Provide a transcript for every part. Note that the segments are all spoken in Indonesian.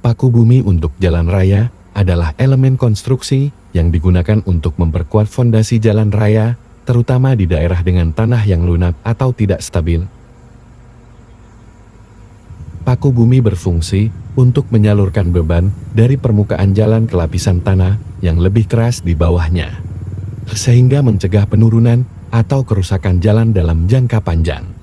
Paku bumi untuk jalan raya adalah elemen konstruksi yang digunakan untuk memperkuat fondasi jalan raya, terutama di daerah dengan tanah yang lunak atau tidak stabil. Paku bumi berfungsi untuk menyalurkan beban dari permukaan jalan ke lapisan tanah yang lebih keras di bawahnya, sehingga mencegah penurunan atau kerusakan jalan dalam jangka panjang.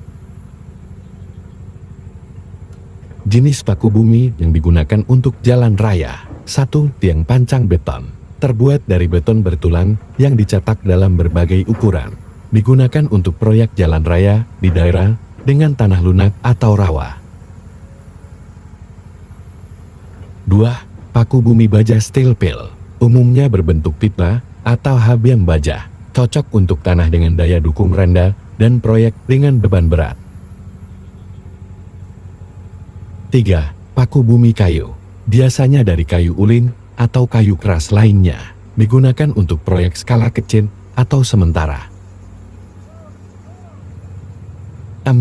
Jenis paku bumi yang digunakan untuk jalan raya. 1. Tiang pancang beton. Terbuat dari beton bertulang yang dicetak dalam berbagai ukuran. Digunakan untuk proyek jalan raya di daerah dengan tanah lunak atau rawa. 2. Paku bumi baja steel pill. Umumnya berbentuk pipa atau habiam baja. Cocok untuk tanah dengan daya dukung rendah dan proyek dengan beban berat. 3. Paku bumi kayu. Biasanya dari kayu ulin atau kayu keras lainnya. Digunakan untuk proyek skala kecil atau sementara. 4.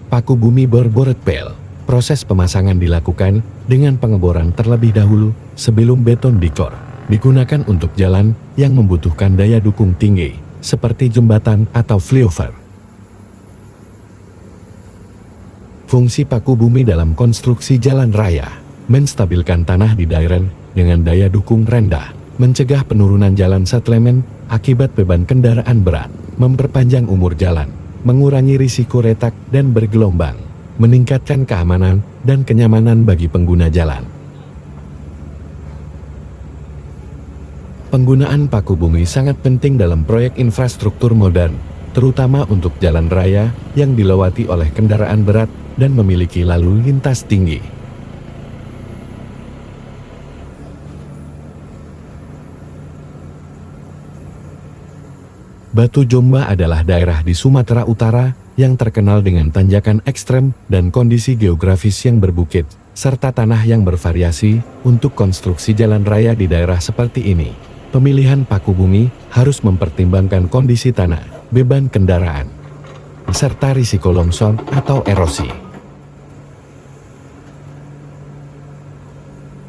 Paku bumi bor-boret pel. Proses pemasangan dilakukan dengan pengeboran terlebih dahulu sebelum beton dikor. Digunakan untuk jalan yang membutuhkan daya dukung tinggi, seperti jembatan atau flyover. Fungsi paku bumi dalam konstruksi jalan raya, menstabilkan tanah di daerah dengan daya dukung rendah, mencegah penurunan jalan settlement akibat beban kendaraan berat, memperpanjang umur jalan, mengurangi risiko retak dan bergelombang, meningkatkan keamanan dan kenyamanan bagi pengguna jalan. Penggunaan paku bumi sangat penting dalam proyek infrastruktur modern, terutama untuk jalan raya yang dilewati oleh kendaraan berat dan memiliki lalu lintas tinggi. Batu Jomba adalah daerah di Sumatera Utara yang terkenal dengan tanjakan ekstrem dan kondisi geografis yang berbukit, serta tanah yang bervariasi. Untuk konstruksi jalan raya di daerah seperti ini, pemilihan paku bumi harus mempertimbangkan kondisi tanah, beban kendaraan, serta risiko longsor atau erosi.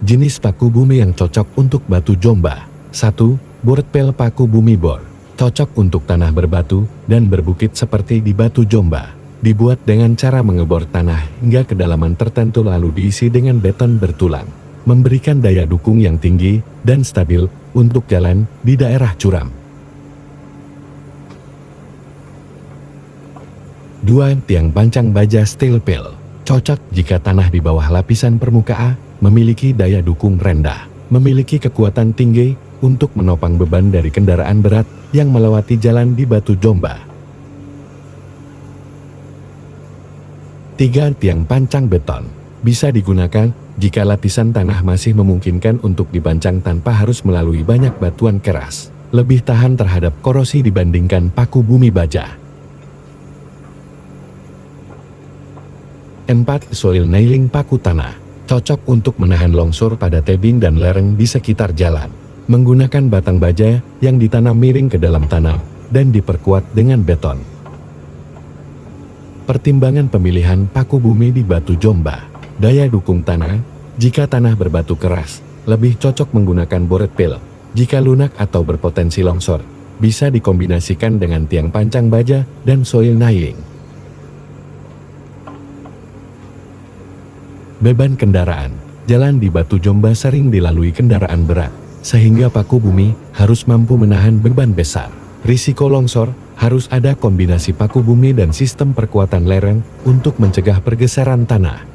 Jenis paku bumi yang cocok untuk Batu Jomba. 1. Boret pel paku bumi bor. Cocok untuk tanah berbatu dan berbukit seperti di Batu Jomba. Dibuat dengan cara mengebor tanah hingga kedalaman tertentu lalu diisi dengan beton bertulang. Memberikan daya dukung yang tinggi dan stabil untuk jalan di daerah curam. 2. Tiang pancang baja steel pill. Cocok jika tanah di bawah lapisan permukaan memiliki daya dukung rendah, memiliki kekuatan tinggi untuk menopang beban dari kendaraan berat yang melewati jalan di Batu Jomba. 3. Tiang pancang beton. Bisa digunakan jika lapisan tanah masih memungkinkan untuk dipancang tanpa harus melalui banyak batuan keras. Lebih tahan terhadap korosi dibandingkan paku bumi baja. 4. Soil nailing paku tanah. Cocok untuk menahan longsor pada tebing dan lereng di sekitar jalan. Menggunakan batang baja yang ditanam miring ke dalam tanah dan diperkuat dengan beton. Pertimbangan pemilihan paku bumi di Batu Jomba. Daya dukung tanah. Jika tanah berbatu keras, lebih cocok menggunakan boret pel. Jika lunak atau berpotensi longsor, bisa dikombinasikan dengan tiang pancang baja dan soil nailing. Beban kendaraan. Jalan di Batu Jomba sering dilalui kendaraan berat, sehingga paku bumi harus mampu menahan beban besar. Risiko longsor, harus ada kombinasi paku bumi dan sistem perkuatan lereng untuk mencegah pergeseran tanah.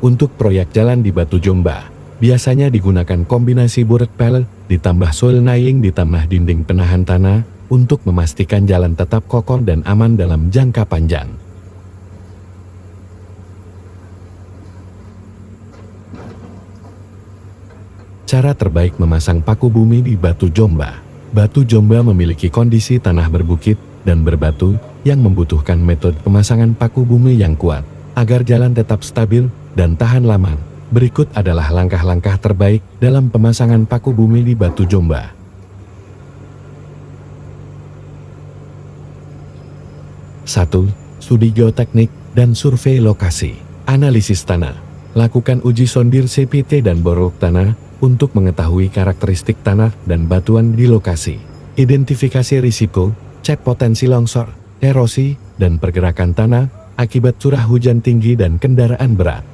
Untuk proyek jalan di Batu Jomba, biasanya digunakan kombinasi boret pel ditambah soil nailing ditambah dinding penahan tanah untuk memastikan jalan tetap kokoh dan aman dalam jangka panjang. Cara terbaik memasang paku bumi di Batu Jomba. Batu Jomba memiliki kondisi tanah berbukit dan berbatu yang membutuhkan metode pemasangan paku bumi yang kuat agar jalan tetap stabil dan tahan lama. Berikut adalah langkah-langkah terbaik dalam pemasangan paku bumi di Batu Jomba. 1. Studi geoteknik dan survei lokasi. Analisis tanah. Lakukan uji sondir CPT dan borok tanah untuk mengetahui karakteristik tanah dan batuan di lokasi. Identifikasi risiko, cek potensi longsor, erosi, dan pergerakan tanah akibat curah hujan tinggi dan kendaraan berat.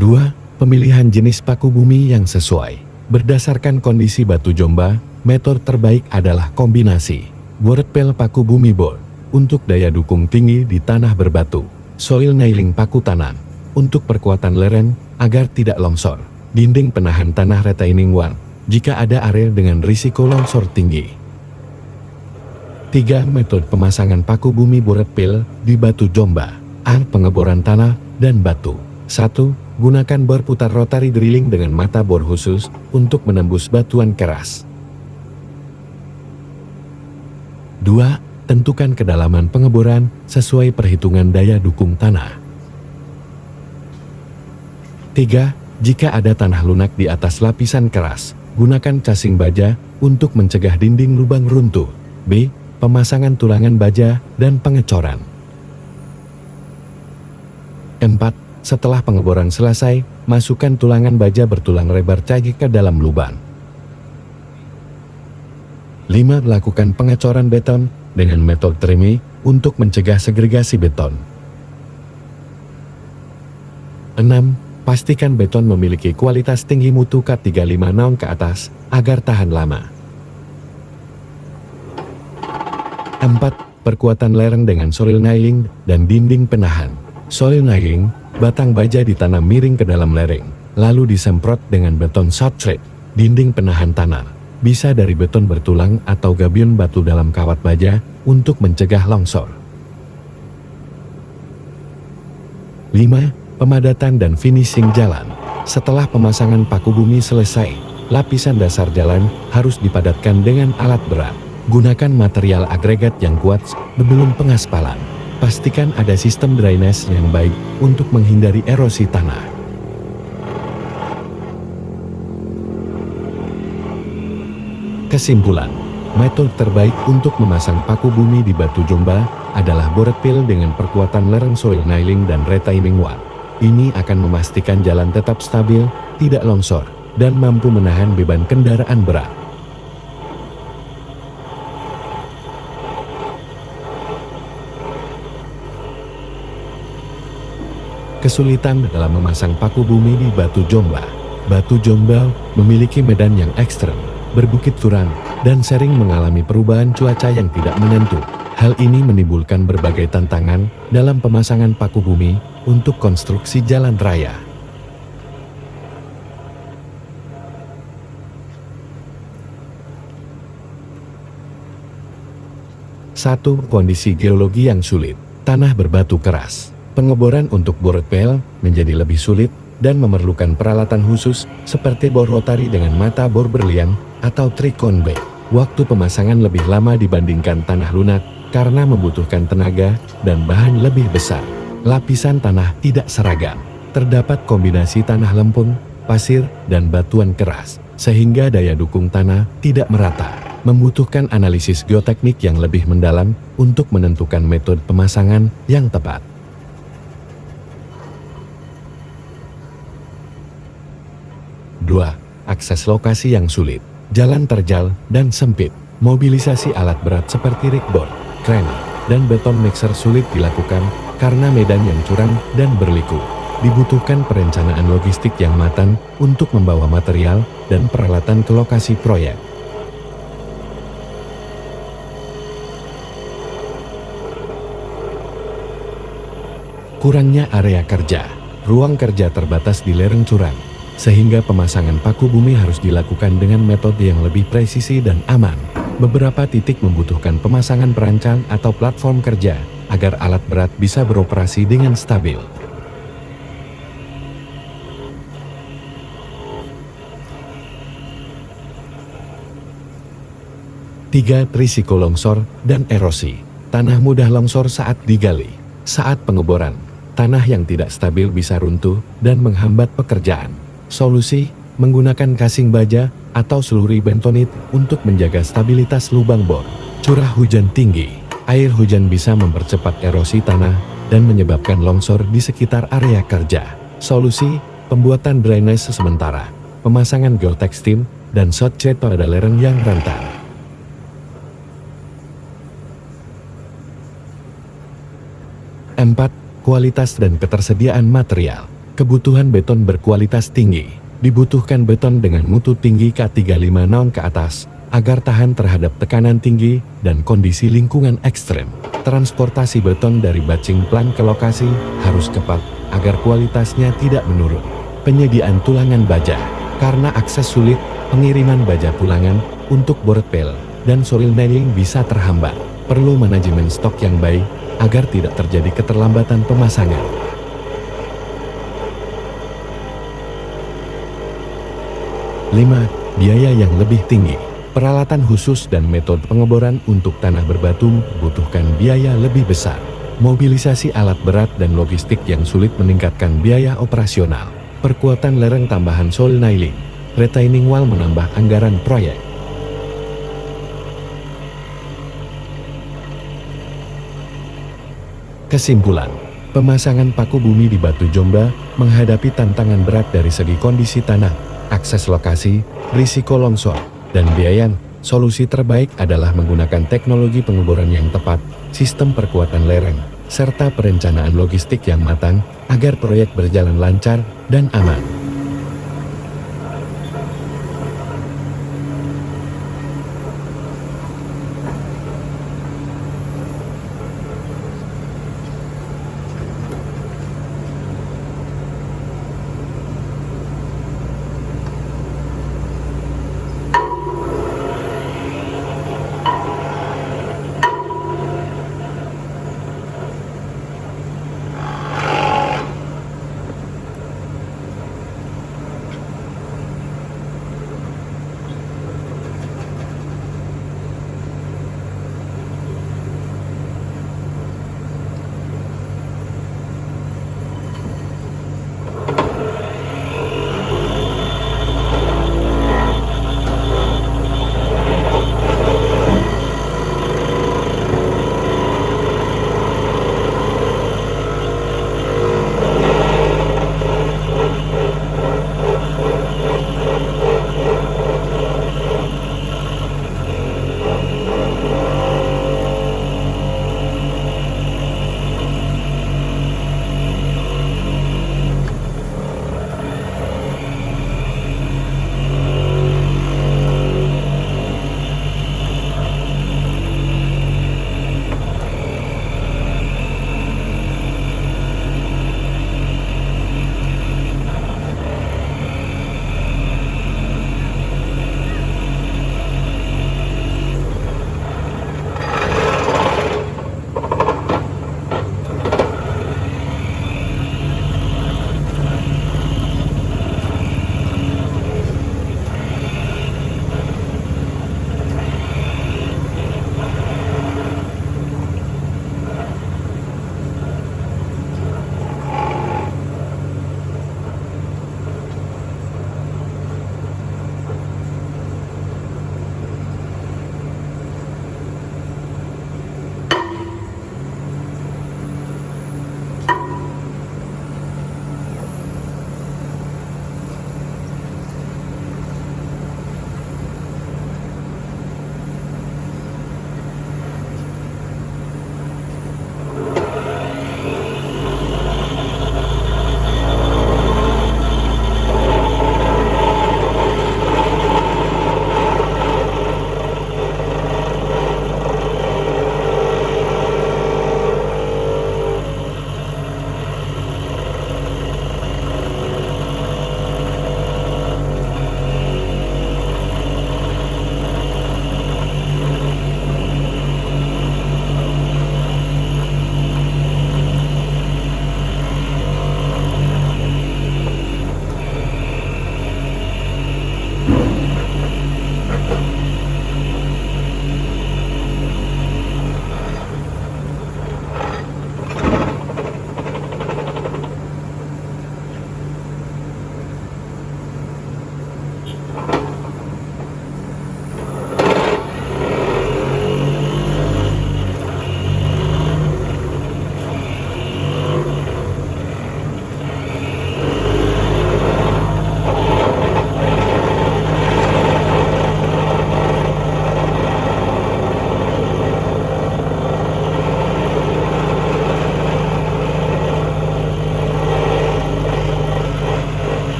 2. Pemilihan jenis paku bumi yang sesuai. Berdasarkan kondisi batu Jomba, metode terbaik adalah kombinasi board pel paku bumi board untuk daya dukung tinggi di tanah berbatu, soil nailing paku tanah untuk perkuatan lereng agar tidak longsor, dinding penahan tanah retaining wall jika ada area dengan risiko longsor tinggi. 3. Metode pemasangan paku bumi board pel di batu Jomba. A. Pengeboran tanah dan batu. 1. Gunakan bor putar rotary drilling dengan mata bor khusus untuk menembus batuan keras. 2. Tentukan kedalaman pengeboran sesuai perhitungan daya dukung tanah. 3. Jika ada tanah lunak di atas lapisan keras, gunakan casing baja untuk mencegah dinding lubang runtuh. B. Pemasangan tulangan baja dan pengecoran. 4. Setelah pengeboran selesai, masukkan tulangan baja bertulang lebar cagi ke dalam lubang. 5. Lakukan pengecoran beton dengan metode treme untuk mencegah segregasi beton. 6. Pastikan beton memiliki kualitas tinggi mutu K356 ke atas agar tahan lama. 4. Perkuatan lereng dengan soil nailing dan dinding penahan. Soil nailing, batang baja ditanam miring ke dalam lereng, lalu disemprot dengan beton substrate, dinding penahan tanah. Bisa dari beton bertulang atau gabion batu dalam kawat baja untuk mencegah longsor. 5. Pemadatan dan finishing jalan. Setelah pemasangan paku bumi selesai, lapisan dasar jalan harus dipadatkan dengan alat berat. Gunakan material agregat yang kuat sebelum pengaspalan. Pastikan ada sistem drainase yang baik untuk menghindari erosi tanah. Kesimpulan, metode terbaik untuk memasang paku bumi di batu Jomba adalah board pel dengan perkuatan lereng soil nailing dan retaining wall. Ini akan memastikan jalan tetap stabil, tidak longsor, dan mampu menahan beban kendaraan berat. Kesulitan dalam memasang paku bumi di batu Jomba. Batu Jomba memiliki medan yang ekstrem, berbukit curam, dan sering mengalami perubahan cuaca yang tidak menentu. Hal ini menimbulkan berbagai tantangan dalam pemasangan paku bumi untuk konstruksi jalan raya. Satu, kondisi geologi yang sulit. Tanah berbatu keras. Pengeboran untuk board pel menjadi lebih sulit dan memerlukan peralatan khusus seperti bor rotari dengan mata bor berlian atau tricone blade. Waktu pemasangan lebih lama dibandingkan tanah lunak karena membutuhkan tenaga dan bahan lebih besar. Lapisan tanah tidak seragam. Terdapat kombinasi tanah lempung, pasir, dan batuan keras, sehingga daya dukung tanah tidak merata. Membutuhkan analisis geoteknik yang lebih mendalam untuk menentukan metode pemasangan yang tepat. 2. Akses lokasi yang sulit. Jalan terjal dan sempit. Mobilisasi alat berat seperti rickboard, crane, dan beton mixer sulit dilakukan karena medan yang curam dan berliku. Dibutuhkan perencanaan logistik yang matang untuk membawa material dan peralatan ke lokasi proyek. Kurangnya area kerja. Ruang kerja terbatas di lereng curam, sehingga pemasangan paku bumi harus dilakukan dengan metode yang lebih presisi dan aman. Beberapa titik membutuhkan pemasangan perancang atau platform kerja agar alat berat bisa beroperasi dengan stabil. 3. Risiko longsor dan erosi. Tanah mudah longsor saat digali. Saat pengeboran, tanah yang tidak stabil bisa runtuh dan menghambat pekerjaan. Solusi, menggunakan casing baja atau slurry bentonit untuk menjaga stabilitas lubang bor. Curah hujan tinggi. Air hujan bisa mempercepat erosi tanah dan menyebabkan longsor di sekitar area kerja. Solusi, pembuatan drainase sementara, pemasangan geotextile, dan shotcrete pada lereng yang rentan. 4. Kualitas dan ketersediaan material. Kebutuhan beton berkualitas tinggi. Dibutuhkan beton dengan mutu tinggi K35 naun ke atas, agar tahan terhadap tekanan tinggi dan kondisi lingkungan ekstrem. Transportasi beton dari batching plant ke lokasi harus cepat, agar kualitasnya tidak menurun. Penyediaan tulangan baja. Karena akses sulit, pengiriman baja pulangan untuk board pile dan soil nailing bisa terhambat. Perlu manajemen stok yang baik, agar tidak terjadi keterlambatan pemasangan. 5. Biaya yang lebih tinggi. Peralatan khusus dan metode pengeboran untuk tanah berbatu membutuhkan biaya lebih besar. Mobilisasi alat berat dan logistik yang sulit meningkatkan biaya operasional. Perkuatan lereng tambahan soil nailing, retaining wall menambah anggaran proyek. Kesimpulan, pemasangan paku bumi di Batu Jombla menghadapi tantangan berat dari segi kondisi tanah, akses lokasi, risiko longsor, dan biaya. Solusi terbaik adalah menggunakan teknologi pengeboran yang tepat, sistem perkuatan lereng, serta perencanaan logistik yang matang agar proyek berjalan lancar dan aman.